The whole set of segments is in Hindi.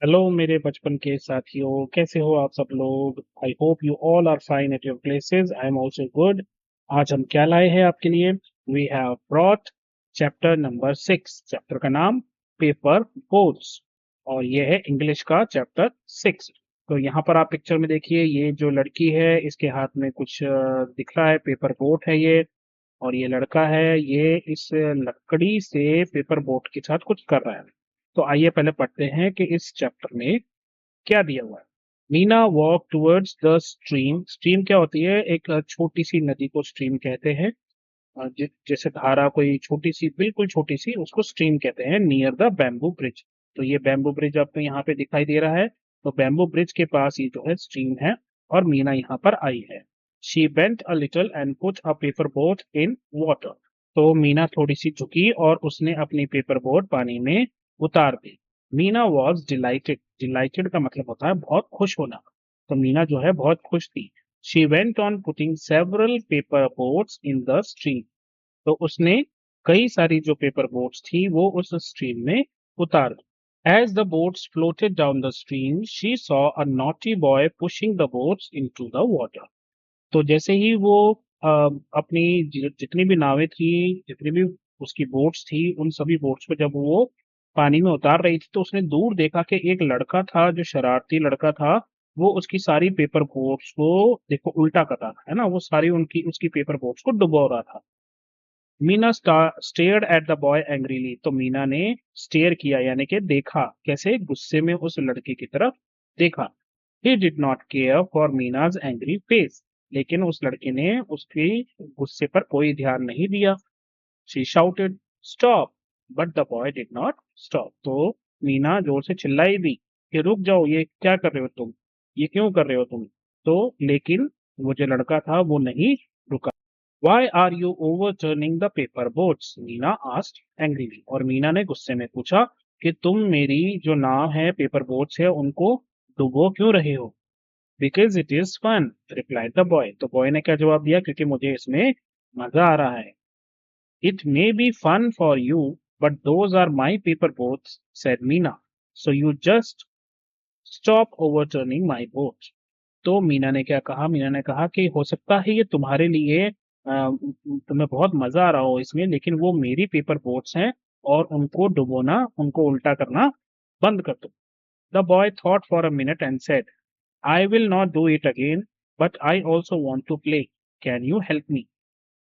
हेलो मेरे बचपन के साथियों, कैसे हो आप सब लोग। I hope you all are fine at your places. I am also good. आज हम क्या लाए हैं आपके लिए। We have brought chapter number 6। Chapter का नाम पेपर बोट्स, और ये है इंग्लिश का चैप्टर 6। तो यहाँ पर आप पिक्चर में देखिए, ये जो लड़की है इसके हाथ में कुछ दिख रहा है, पेपर बोट है ये। और ये लड़का है, ये इस लकड़ी से पेपर बोट के साथ कुछ कर रहा है। तो आइए पहले पढ़ते हैं कि इस चैप्टर में क्या दिया हुआ है। Meena walk towards the stream. Stream क्या होती है? एक छोटी सी नदी को स्ट्रीम कहते हैं। जैसे धारा, कोई छोटी सी, बिल्कुल छोटी सी, उसको स्ट्रीम कहते हैं। Near the bamboo bridge. तो ये बैम्बू ब्रिज आपको यहाँ पे दिखाई दे रहा है। तो बैम्बू ब्रिज के पास ये जो है स्ट्रीम है, और मीना यहाँ पर आई है। She bent a little and put a paper boat in water. तो मीना थोड़ी सी झुकी और उसने अपनी पेपर बोट पानी में उतार दी। Meena was delighted. डिलाइटेड का मतलब होता है बहुत खुश होना। तो मीना जो है बहुत खुश थी। She went on putting several paper boats in the stream. तो उसने कई सारी जो पेपर बोट्स थी वो उस स्ट्रीम में उतार दी। As the boats floated down the stream she saw a naughty boy pushing the boats into the water. तो जैसे ही वो अपनी जितनी भी नावें थी, जितनी भी उसकी बोट्स थी, उन सभी बोट्स को जब वो पानी में उतार रही थी, तो उसने दूर देखा कि एक लड़का था, जो शरारती लड़का था। वो उसकी सारी पेपर बोट्स को, देखो, उल्टा कर रहा था, है ना, वो सारी उनकी उसकी पेपर बोट्स को डुबो रहा था। Meena stared at the boy angrily. तो मीना ने स्टेयर किया, यानी कि देखा, कैसे, गुस्से में उस लड़के की तरफ देखा। He did not care for Meena's angry face. लेकिन उस लड़के ने उसके गुस्से पर कोई ध्यान नहीं दिया। She shouted stop, but the boy did not stop. तो मीना जोर से चिल्लाई भी कि रुक जाओ, ये क्या कर रहे हो तुम, ये क्यों कर रहे हो तुम। तो लेकिन वो जो लड़का था वो नहीं रुका। Why are you overturning the paper boats? Meena asked angrily। और मीना ने गुस्से में पूछा कि तुम मेरी जो नाव है, पेपर बोट्स है, उनको डुबो क्यों रहे हो। Because it is fun, replied the boy। तो बॉय ने क्या जवाब दिया? क्योंकि मुझे इसमें मजा आ रहा है। It may be fun for you, but those are my paper boats, said Meena. So you just stop overturning my boat। तो मीना ने क्या कहा? मीना ने कहा कि हो सकता है ये तुम्हारे लिए तुम्हें बहुत मजा आ रहा हो इसमें, लेकिन वो मेरी पेपर बोट्स हैं, और उनको डुबोना, उनको उल्टा करना बंद कर दो। The boy thought for a minute and said, I will not do it again, but I also want to play. Can you help me.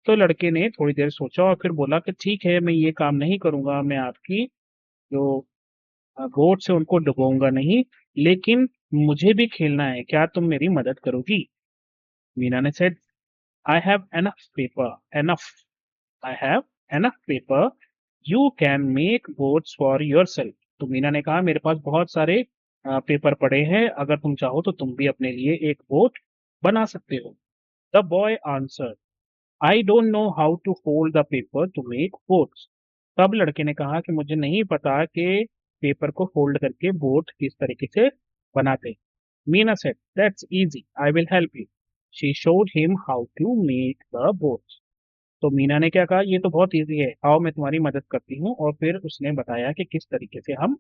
तो लड़के ने थोड़ी देर सोचा और फिर बोला कि ठीक है, मैं ये काम नहीं करूंगा, मैं आपकी जो बोट से उनको डुबोऊंगा नहीं, लेकिन मुझे भी खेलना है, क्या तुम मेरी मदद करोगी। मीना ने said, I have enough paper. Enough. I have enough paper. You can make boats for yourself। तो मीना ने कहा, मेरे पास बहुत सारे पेपर पड़े हैं, अगर तुम चाहो तो तुम भी अपने लिए एक बोट बना सकते हो। The boy answer, I don't know how to fold the paper to make boats. तब लड़के ने कहा कि मुझे नहीं पता कि पेपर को फोल्ड करके बोट किस तरीके से बनाते। Meena said, that's easy, I will help you. She showed him how to make the boats. तो मीना ने क्या कहा, ये तो बहुत इजी है, आओ मैं तुम्हारी मदद करती हूँ। और फिर उसने बताया कि किस तरीके से हम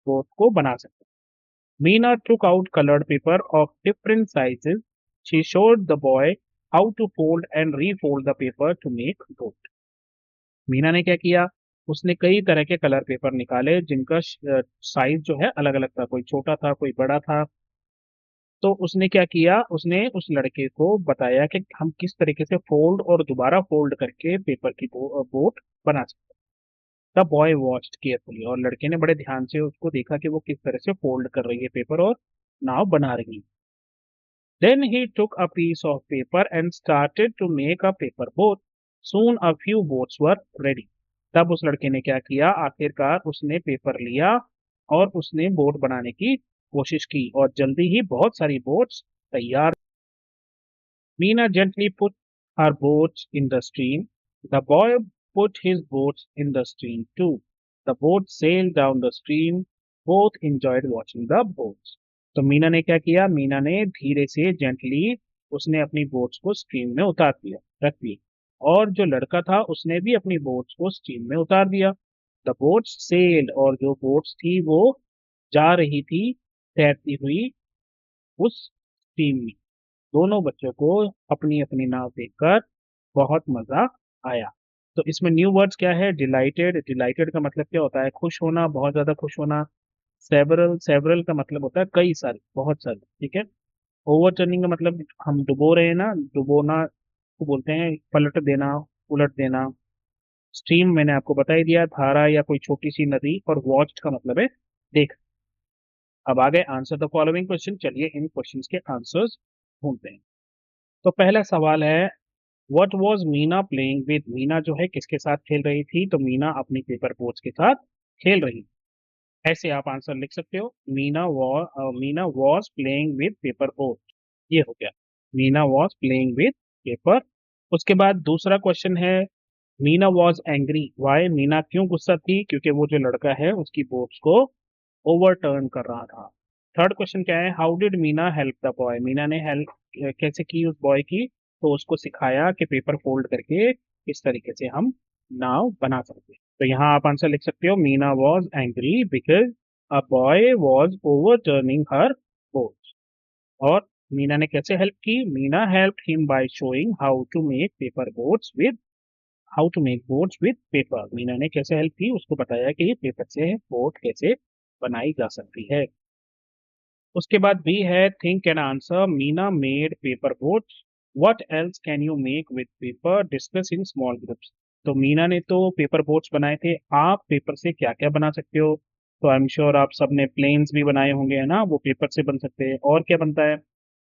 बोट को बना सकते हैं। Meena took out colored paper of different sizes. She showed the boy how to fold and refold the paper to make boat। Meena ने क्या किया? उसने कई तरह के कलर पेपर निकाले, जिनका साइज जो है अलग अलग था, कोई छोटा था, कोई बड़ा था। तो उसने क्या किया? उसने उस लड़के को बताया कि हम किस तरीके से फोल्ड और दोबारा फोल्ड करके पेपर की बोट बना सकते हैं। The boy watched carefully. और लड़के ने बड़े ध्यान से उसको देखा कि वो किस तरह से फोल्ड कर रही है पेपर और नाव बना रही है। Then he took a piece of paper and started to make a paper boat. Soon a few boats were ready। तब उस लड़के ने क्या किया? आखिरकार उसने पेपर लिया और उसने बोट बनाने की कोशिश की, और जल्दी ही बहुत सारी बोट्स तैयार। Meena gently put her boats in the stream. The boy put his boats in the stream too। The boat sailed down the stream। Both enjoyed watching the boats। तो मीना ने क्या किया? मीना ने धीरे से, जेंटली, उसने अपनी बोट्स को स्ट्रीम में उतार दिया, रख दिया। और जो लड़का था उसने भी अपनी बोट्स को स्ट्रीम में उतार दिया। The boats sailed. और जो बोट्स थी वो जा रही थी तैरती हुई उस स्ट्रीम में। दोनों बच्चों को अपनी अपनी नाव देखकर बहुत मजा आया। तो इसमें न्यू वर्ड्स क्या है? डिलाइटेड। डिलाइटेड का मतलब क्या होता है? खुश होना, बहुत ज्यादा खुश होना। सेवरल, सेवरल का मतलब होता है कई सारे, बहुत सारे, ठीक है। ओवरटर्निंग का मतलब हम डुबो रहे हैं ना, डुबोना को बोलते हैं पलट देना, उलट देना। स्ट्रीम मैंने आपको बता ही दिया, धारा या कोई छोटी सी नदी। और वॉच्ड का मतलब है देख। अब आ गए आंसर द फॉलोइंग क्वेश्चन। चलिए इन क्वेश्चंस के आंसर्स ढूंढते हैं। तो पहला सवाल है, what was Meena playing with? Meena जो है किसके साथ खेल रही थी? तो मीना अपनी पेपर बोट्स के साथ खेल रही। ऐसे आप आंसर लिख सकते हो, Meena was playing with paper boat. ये हो गया, Meena was playing with paper. उसके बाद दूसरा क्वेश्चन है, Meena was angry Y? Meena क्यों गुस्सा थी? क्योंकि वो जो लड़का है उसकी बोट्स को ओवरटर्न कर रहा था। थर्ड क्वेश्चन क्या है, how did Meena help the boy? Meena ने हेल्प कैसे की उस बॉय की? तो उसको सिखाया कि पेपर फोल्ड करके इस तरीके से हम नाव बना सकते हैं। तो यहाँ आप आंसर लिख सकते हो, Meena was angry because a boy was overturning her boat. और मीना ने कैसे हेल्प की? Meena help him by showing how to make paper boats with, how to make boats with paper. Meena ने कैसे हेल्प की? उसको बताया कि पेपर से बोट कैसे बनाई जा सकती है। उसके बाद बी है, think and answer. Meena made paper boats, what else can you make with paper, discuss in small groups. तो मीना ने तो पेपर बोट्स बनाए थे, आप पेपर से क्या क्या बना सकते हो? तो आई एम श्योर आप सबने प्लेन्स भी बनाए होंगे, है ना, वो पेपर से बन सकते हैं। और क्या बनता है?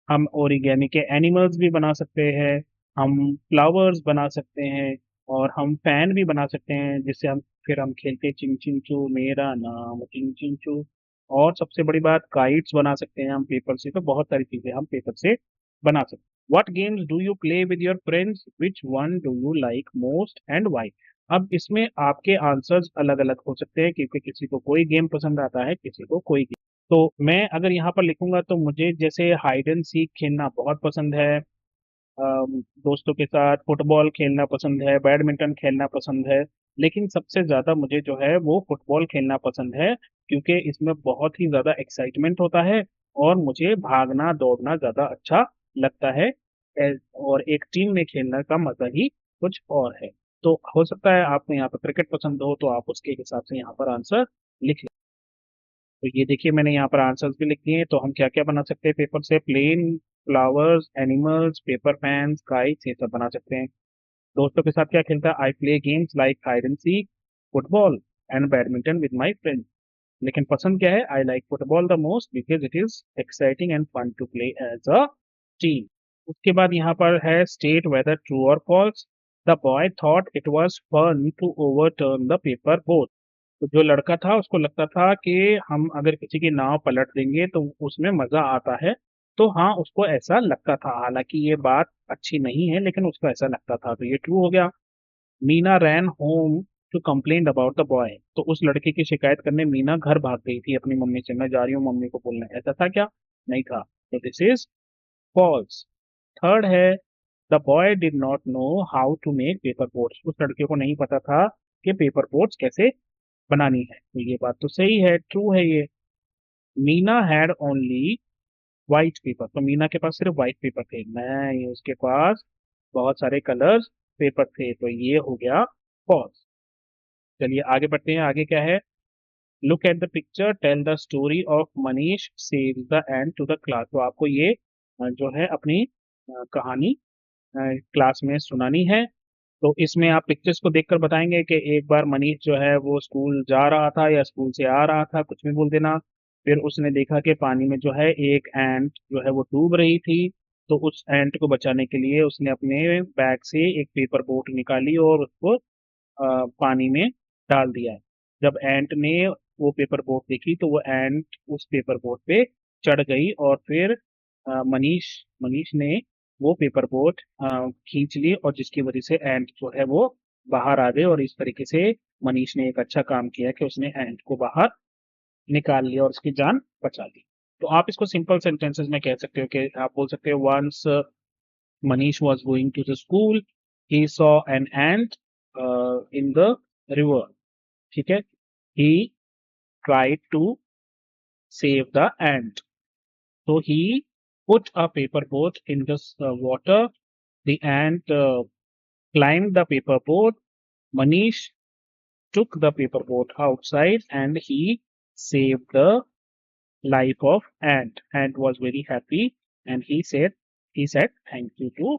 हम ओरिगेमी के एनिमल्स भी बना सकते हैं, हम फ्लावर्स बना सकते हैं, और हम फैन भी बना सकते हैं जिससे हम फिर हम खेलते हैं चिंग चिंग चू मेरा नाम चिंग चिंग चू। और सबसे बड़ी बात, काइट्स बना सकते हैं हम पेपर से। तो बहुत सारी चीजें हम पेपर से बना सकते हैं। What games do you play with your friends, which one do you like most and why? अब इसमें आपके आंसर्स अलग अलग हो सकते हैं, क्योंकि किसी को कोई गेम पसंद आता है, किसी को कोई गेम। तो मैं अगर यहाँ पर लिखूंगा तो मुझे जैसे हाइड एंड सीक खेलना बहुत पसंद है, दोस्तों के साथ फुटबॉल खेलना पसंद है, बैडमिंटन खेलना पसंद है। लेकिन सबसे ज्यादा मुझे जो है वो फुटबॉल खेलना पसंद है, क्योंकि इसमें बहुत ही ज्यादा एक्साइटमेंट होता है और मुझे भागना दौड़ना ज्यादा अच्छा लगता है। और एक टीम में खेलने का मजा ही कुछ और है। तो हो सकता है आपको यहाँ पर क्रिकेट पसंद हो, तो आप उसके हिसाब से यहाँ पर आंसर लिख। तो ये देखिए मैंने यहाँ पर आंसर्स भी लिख दिए हैं। तो हम क्या क्या बना सकते हैं पेपर से? Plane, flowers, animals, paper fans, kites, ये सब बना सकते हैं। दोस्तों के साथ क्या खेलता है? I play games like hide and seek, football and badminton with my friends. लेकिन पसंद क्या है? I like football the most because it is exciting and fun to play as a team. उसके बाद यहाँ पर है, स्टेट वेदर ट्रू और false. The boy thought it was fun to overturn the paper boat. तो जो लड़का था उसको लगता था कि हम अगर किसी की नाव पलट देंगे तो उसमें मजा आता है। तो हाँ, उसको ऐसा लगता था, हालांकि ये बात अच्छी नहीं है, लेकिन उसको ऐसा लगता था, तो ये ट्रू हो गया। Meena ran home to complain about the boy. तो उस लड़के की शिकायत करने मीना घर भाग गई थी अपनी मम्मी से, मैं जा रही हूँ मम्मी को बोलने। ऐसा था क्या? नहीं था। तो दिस इज फॉल्स। थर्ड है, the boy did not know how to make paper boats. उस लड़के को नहीं पता था कि पेपर बोट्स कैसे बनानी है। तो ये बात तो सही है, ट्रू है ये। Meena had only white paper. तो मीना के पास सिर्फ वाइट पेपर थे, नहीं उसके पास बहुत सारे कलर्स पेपर थे। तो ये हो गया फॉल्स। चलिए आगे बढ़ते हैं, आगे क्या है? Look at the picture, tell the story of Manish saves the end to the class. तो आपको ये जो है अपनी कहानी क्लास में सुनानी है। तो इसमें आप पिक्चर्स को देखकर बताएंगे कि एक बार मनीष जो है वो स्कूल जा रहा था या स्कूल से आ रहा था, कुछ भी बोल देना। फिर उसने देखा कि पानी में जो है एक एंट जो है वो डूब रही थी। तो उस एंट को बचाने के लिए उसने अपने बैग से एक पेपर बोट निकाली और उसको पानी में डाल दिया। जब एंट ने वो पेपर बोट देखी तो वो एंट उस पेपर बोट पे चढ़ गई, और फिर मनीष मनीष ने वो पेपर बोट खींच ली, और जिसकी वजह से एंट जो है वो बाहर आ गए। और इस तरीके से मनीष ने एक अच्छा काम किया कि उसने एंट को बाहर निकाल लिया और उसकी जान बचा ली। तो आप इसको सिंपल सेंटेंसेस में कह सकते हो कि आप बोल सकते हो, once Manish was going to the school, he saw an ant in the river. ठीक है, he tried to save the ant. So he put a paper boat in the water. The ant climbed the paper boat. Manish took the paper boat outside and he saved the life of ant. Ant was very happy and he said thank you to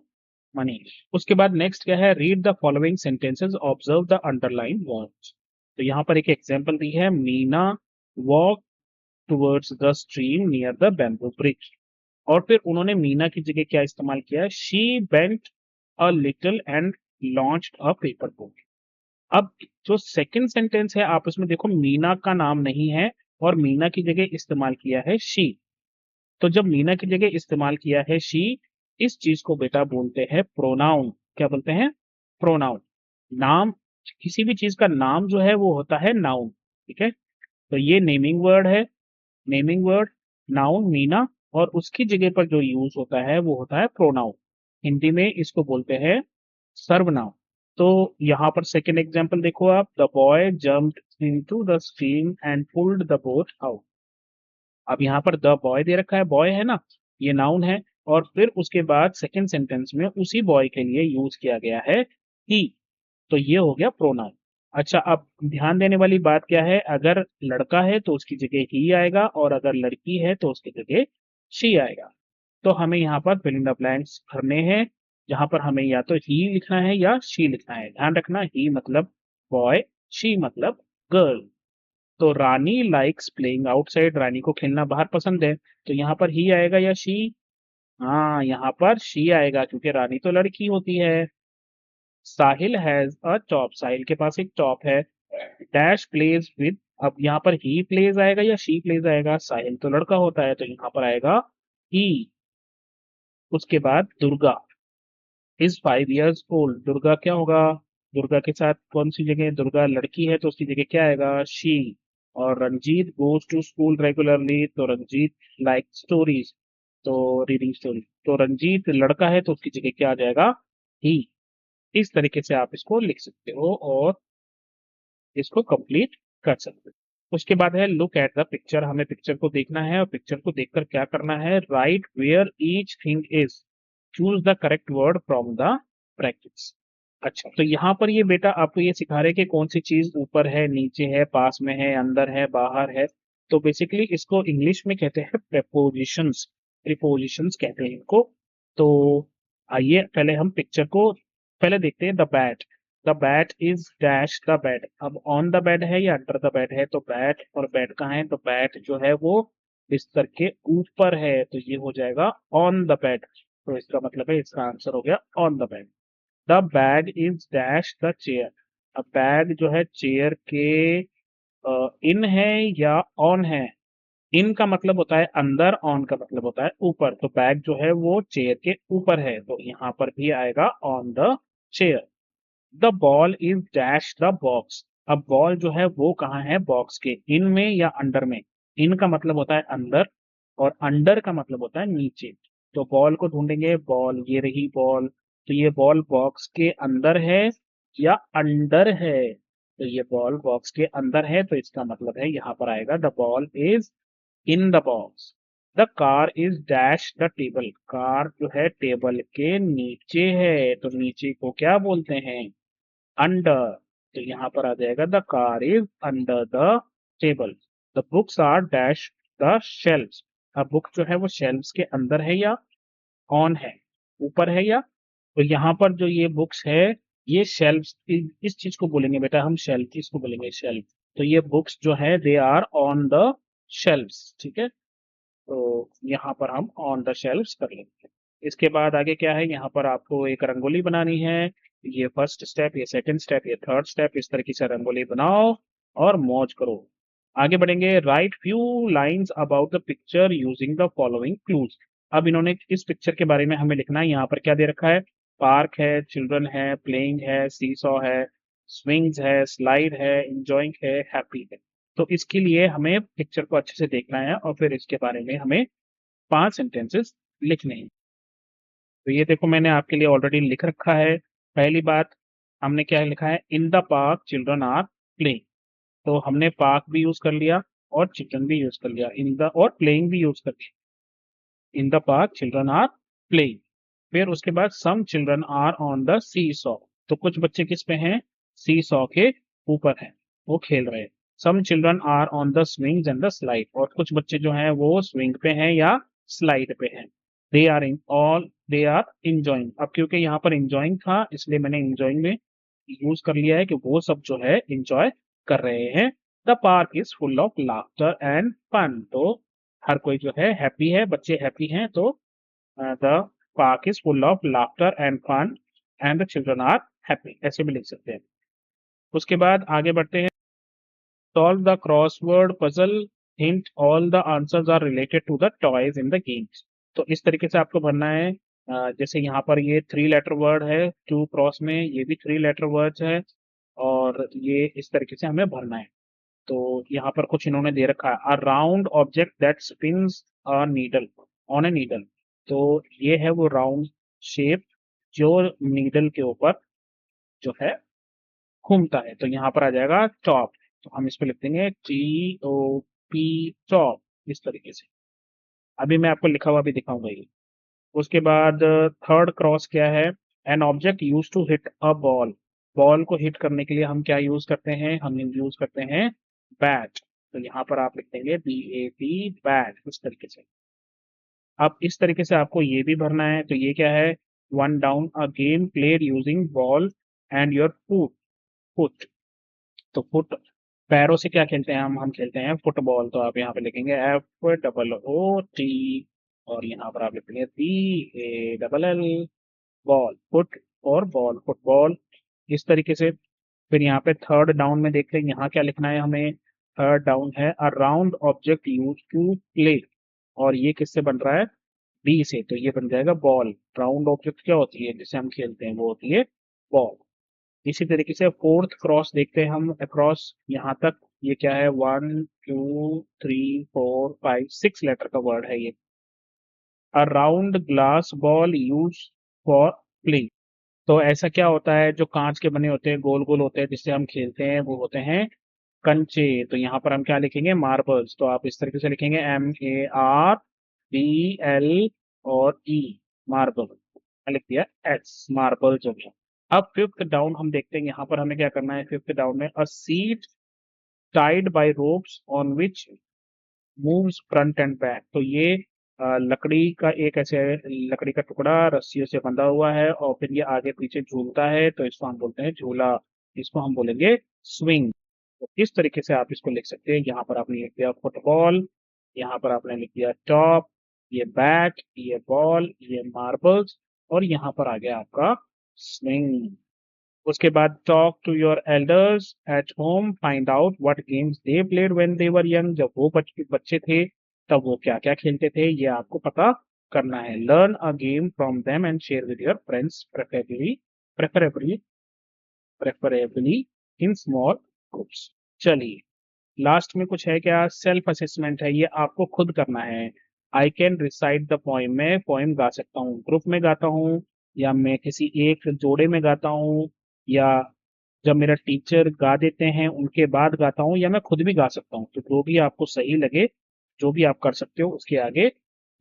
Manish. उसके बाद नेक्स्ट क्या है, read the following sentences, observe the underline words. तो यहाँ पर एक एग्जांपल दी है, Meena walk towards the stream near the bamboo bridge. और फिर उन्होंने मीना की जगह क्या इस्तेमाल किया, she bent a little and launched a paper boat. अब जो सेकंड सेंटेंस है आप उसमें देखो मीना का नाम नहीं है और मीना की जगह इस्तेमाल किया है शी. तो जब मीना की जगह इस्तेमाल किया है शी, इस चीज को बेटा बोलते हैं प्रोनाउन. क्या बोलते हैं, प्रोनाउन. नाम, किसी भी चीज का नाम जो है वो होता है नाउन. ठीक है, तो ये नेमिंग वर्ड है, नेमिंग वर्ड नाउन मीना, और उसकी जगह पर जो यूज होता है वो होता है प्रोनाउन. हिंदी में इसको बोलते हैं सर्वनाउन. तो यहाँ पर सेकेंड एग्जाम्पल देखो आप, the boy jumped into the stream and pulled the boat out. अब यहाँ पर द बॉय दे रखा है, बॉय है ना, ये नाउन है, और फिर उसके बाद सेकेंड सेंटेंस में उसी बॉय के लिए यूज किया गया है ही. तो ये हो गया प्रोनाउन. अच्छा, अब ध्यान देने वाली बात क्या है, अगर लड़का है तो उसकी जगह ही आएगा और अगर लड़की है तो उसकी जगह शी आएगा. तो हमें यहाँ पर फिल इन द ब्लैंक्स भरने हैं, जहां पर हमें या तो ही लिखना है या शी लिखना है. ध्यान रखना, ही मतलब बॉय, शी मतलब गर्ल. तो रानी लाइक्स प्लेइंग आउटसाइड, रानी को खेलना बाहर पसंद है. तो यहाँ पर ही आएगा या शी, हाँ यहाँ पर शी आएगा क्योंकि रानी तो लड़की होती है. साहिल हैज अ टॉप, साहिल के पास एक टॉप है. डैश प्लेज विद, अब यहाँ पर ही प्लेज आएगा या शी प्लेज आएगा, साहिल तो लड़का होता है तो यहाँ पर आएगा ही. उसके बाद Durga is 5 years old, Durga क्या होगा, दुर्गा के साथ कौन सी जगह, दुर्गा लड़की है तो उसकी जगह क्या आएगा, शी. और Ranjit goes to school regularly, तो रंजीत लाइक स्टोरीज, तो रीडिंग स्टोरी. तो रंजीत लड़का है तो उसकी जगह क्या आ जाएगा, ही. इस तरीके से आप इसको लिख सकते हो और इसको कंप्लीट कर सकते हो. उसके बाद है लुक एट द पिक्चर, हमें पिक्चर को देखना है और पिक्चर को देखकर क्या करना है, write where each thing is, choose the correct word from the practice. अच्छा, तो यहाँ पर ये बेटा आपको ये सिखा रहे कि कौन सी चीज ऊपर है, नीचे है, पास में है, अंदर है, बाहर है. तो बेसिकली इसको इंग्लिश में कहते हैं प्रेपोजिशंस, प्रीपोजिशंस कहते हैं इनको. तो आइए पहले हम पिक्चर को पहले देखते हैं. The bat is dash the bed. अब ऑन द बेड है या अंडर द बेड है, तो बैट और बेड कहाँ है, तो बैट जो है वो बिस्तर के ऊपर है तो ये हो जाएगा ऑन द बेड. तो इसका मतलब है, इसका आंसर हो गया on the bed. The bag is dash the chair. अब बैग जो है चेयर के इन है या ऑन है, इन का मतलब होता है अंदर, ऑन का मतलब होता है ऊपर. तो बैग जो है वो चेयर के ऊपर है तो यहाँ पर भी आएगा on the chair. The ball is dash the box. अब बॉल जो है वो कहाँ है, बॉक्स के इन में या अंडर में. इन का मतलब होता है अंदर और अंडर का मतलब होता है नीचे. तो बॉल को ढूंढेंगे, बॉल ये रही बॉल, तो ये बॉल बॉक्स के अंदर है या अंडर है, तो ये बॉल बॉक्स के अंदर है तो इसका मतलब है यहाँ पर आएगा the ball is in the box. The car is dash the table. Car जो है टेबल के नीचे है तो नीचे को क्या बोलते हैं, अंडर. तो यहाँ पर आ जाएगा the car is under the table. The books are dash the shelves. अब बुक जो है वो शेल्व्स के अंदर है या ऑन है, ऊपर है या, तो यहाँ पर जो ये बुक्स है ये शेल्व्स, इस चीज को बोलेंगे बेटा हम शेल्फ, इसको बोलेंगे शेल्फ. तो ये बुक्स जो है they are on the shelves. ठीक है, तो यहाँ पर हम ऑन द शेल्व्स कर लेंगे. इसके बाद आगे क्या है, यहाँ पर आपको एक रंगोली बनानी है. ये फर्स्ट स्टेप, ये सेकंड स्टेप, ये थर्ड स्टेप, इस तरीके से रंगोली बनाओ और मौज करो. आगे बढ़ेंगे. Right few lines about the picture using the following clues. अब इन्होंने इस पिक्चर के बारे में हमें लिखना है. यहाँ पर क्या दे रखा है, पार्क है, चिल्ड्रन है, प्लेइंग है, सीसॉ है, स्विंग्स है, स्लाइड है, इंजॉइंग है, हैप्पी है. तो इसके लिए हमें पिक्चर को अच्छे से देखना है और फिर इसके बारे में हमें 5 सेंटेंसेस लिखने हैं. तो ये देखो मैंने आपके लिए ऑलरेडी लिख रखा है. पहली बात हमने क्या लिखा है, in the park children are playing. तो हमने पार्क भी यूज कर लिया और चिल्ड्रन भी यूज कर लिया, इन द और प्लेइंग भी यूज कर लिया, in the park children are playing. फिर उसके बाद some children are on the seesaw, तो कुछ बच्चे किस पे हैं, सी सॉ के ऊपर हैं, वो खेल रहे हैं। Some children are on the swings and the slide, और कुछ बच्चे जो हैं वो स्विंग पे हैं या स्लाइड पे हैं। दे आर इंजॉइंग, अब क्योंकि यहाँ पर इंजॉइंग था इसलिए मैंने इंजॉइंग में यूज कर लिया है कि वो सब जो है इंजॉय कर रहे हैं। The park is full of laughter and fun, तो हर कोई जो है हैप्पी है, बच्चे हैप्पी हैं, तो the park is full of laughter and fun and the children are happy, ऐसे भी लिख सकते हैं। उसके बाद आगे बढ़ते हैं। Solve the crossword puzzle, hint all the answers are related to the toys in the games, तो इस तरीके से आपको भरना है। जैसे यहाँ पर ये 3 लेटर वर्ड है, टू क्रॉस में ये भी 3 लेटर वर्ड्स है, और ये इस तरीके से हमें भरना है। तो यहाँ पर कुछ इन्होंने दे रखा है, a round object that spins a needle on a needle, तो ये है वो राउंड शेप जो नीडल के ऊपर जो है घूमता है, तो यहाँ पर आ जाएगा टॉप, तो हम इस पे लिख देंगे TOP टॉप, इस तरीके से। अभी मैं आपको लिखा हुआ भी दिखाऊंगा ये। उसके बाद थर्ड क्रॉस क्या है, an object use to hit a ball, ball को हिट करने के लिए हम क्या यूज करते हैं, हम यूज करते हैं बैट, तो यहाँ पर आप लिख देंगे BAT बैट, इस तरीके से। अब इस तरीके से आपको ये भी भरना है, तो ये क्या है, one down, a game played using ball and your foot, तो फुट पैरों से क्या खेलते हैं हम खेलते हैं फुटबॉल, तो आप यहाँ पे लिखेंगे FOOT, और यहाँ पर आप लिखेंगे BALL बॉल, फुट और बॉल, फुटबॉल, इस तरीके से। फिर यहाँ पे थर्ड डाउन में देखते हैं यहाँ क्या लिखना है हमें, थर्ड डाउन है a round object use to play, और ये किससे बन रहा है, बी से, तो ये बन जाएगा बॉल। राउंड ऑब्जेक्ट क्या होती है जिसे हम खेलते हैं, वो होती है बॉल। इसी तरीके से फोर्थ क्रॉस देखते हैं हम, अक्रॉस यहाँ तक ये क्या है, 1 2 3 4 5 6 लेटर का वर्ड है ये। अ round glass ball use for play, तो ऐसा क्या होता है, जो कांच के बने होते हैं गोल गोल होते हैं जिससे हम खेलते हैं, वो होते हैं कंचे, तो यहाँ पर हम क्या लिखेंगे, मार्बल्स, तो आप इस तरीके से लिखेंगे MARBL और E, मार्बल, लिख दिया S, मार्बल जो भी है। अब फिफ्थ डाउन हम देखते हैं, यहाँ पर हमें क्या करना है, फिफ्थ डाउन में a seat tied by ropes on which moves front and back, तो ये लकड़ी का एक ऐसे लकड़ी का टुकड़ा रस्सियों से बंधा हुआ है और फिर ये आगे पीछे झूलता है, तो इसको हम बोलते हैं झूला, इसको हम बोलेंगे स्विंग। तो इस तरीके से आप इसको लिख सकते हैं, यहाँ पर आपने लिख दिया फुटबॉल, यहाँ पर आपने लिख दिया टॉप, ये बैट, ये बॉल, ये मार्बल्स, और यहाँ पर आ गया आपका स्विंग। उसके बाद talk to your elders at home, find out what games they played when they were young, जब वो बच्चे थे तब वो क्या क्या खेलते थे, ये आपको पता करना है। Learn a game from them and share with your friends, preferably preferably in small groups. चलिए लास्ट में कुछ है क्या, सेल्फ असेसमेंट है, ये आपको खुद करना है। I can recite the poem, मैं पोइम गा सकता हूँ, ग्रुप में गाता हूँ या मैं किसी एक जोड़े में गाता हूँ, या जब मेरा टीचर गा देते हैं उनके बाद गाता हूँ, या मैं खुद भी गा सकता हूँ, तो जो भी आपको सही लगे, जो भी आप कर सकते हो उसके आगे,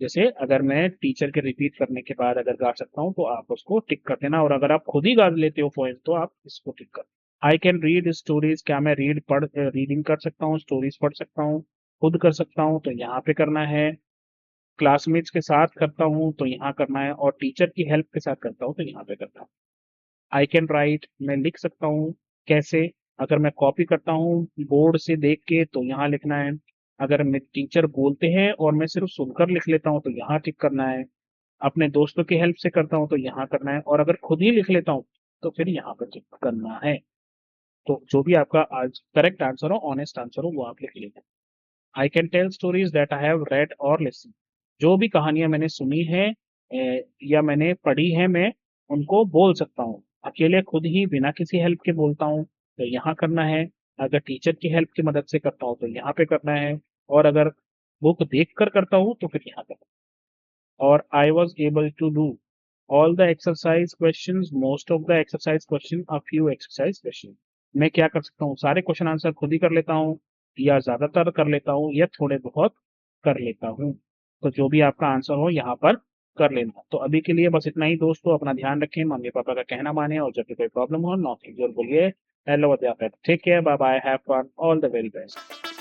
जैसे अगर मैं टीचर के रिपीट करने के बाद अगर गा सकता हूँ तो आप उसको टिक कर देना, और अगर आप खुद ही गा लेते हो पोएम तो आप इसको टिक कर। आई कैन रीड स्टोरीज, क्या मैं रीडिंग कर सकता हूँ, स्टोरीज पढ़ सकता हूँ, खुद कर सकता हूँ, तो यहाँ पे करना है। क्लासमेट्स के साथ करता हूँ तो यहाँ करना है, और टीचर की हेल्प के साथ करता हूँ तो यहाँ पे करता हूँ। आई कैन राइट, मैं लिख सकता हूँ, कैसे, अगर मैं कॉपी करता हूँ बोर्ड से देख के तो यहाँ लिखना है, अगर मैं टीचर बोलते हैं और मैं सिर्फ सुनकर लिख लेता हूँ तो यहाँ टिक करना है, अपने दोस्तों की हेल्प से करता हूँ तो यहाँ करना है, और अगर खुद ही लिख लेता हूँ तो फिर यहाँ पर टिक करना है। तो जो भी आपका आज करेक्ट आंसर हो, ऑनेस्ट आंसर हो, वो आप लिख लेना। I can tell stories that I have read और लिसन, जो भी कहानियां मैंने सुनी है या मैंने पढ़ी है, मैं उनको बोल सकता हूँ, अकेले खुद ही बिना किसी हेल्प के बोलता हूँ तो यहाँ करना है, अगर टीचर की हेल्प की मदद से करता हूँ तो यहाँ पे करना है, और अगर बुक देख कर करता हूँ तो फिर यहाँ करना है। और I was able to do all the exercise question, most of the exercise question, a few exercise question, मैं क्या कर सकता हूँ, सारे क्वेश्चन आंसर खुद ही कर लेता हूँ, या ज्यादातर कर लेता हूँ या थोड़े बहुत कर लेता हूँ। तो जो भी आपका आंसर हो यहाँ पर कर लेना। तो अभी के लिए बस इतना ही दोस्तों, अपना ध्यान रखें, मम्मी पापा का कहना माने, और जब भी कोई प्रॉब्लम हो नॉट जरूर बोलिए। हेलो अध्यापक, take care, bye bye, have fun, all the very best.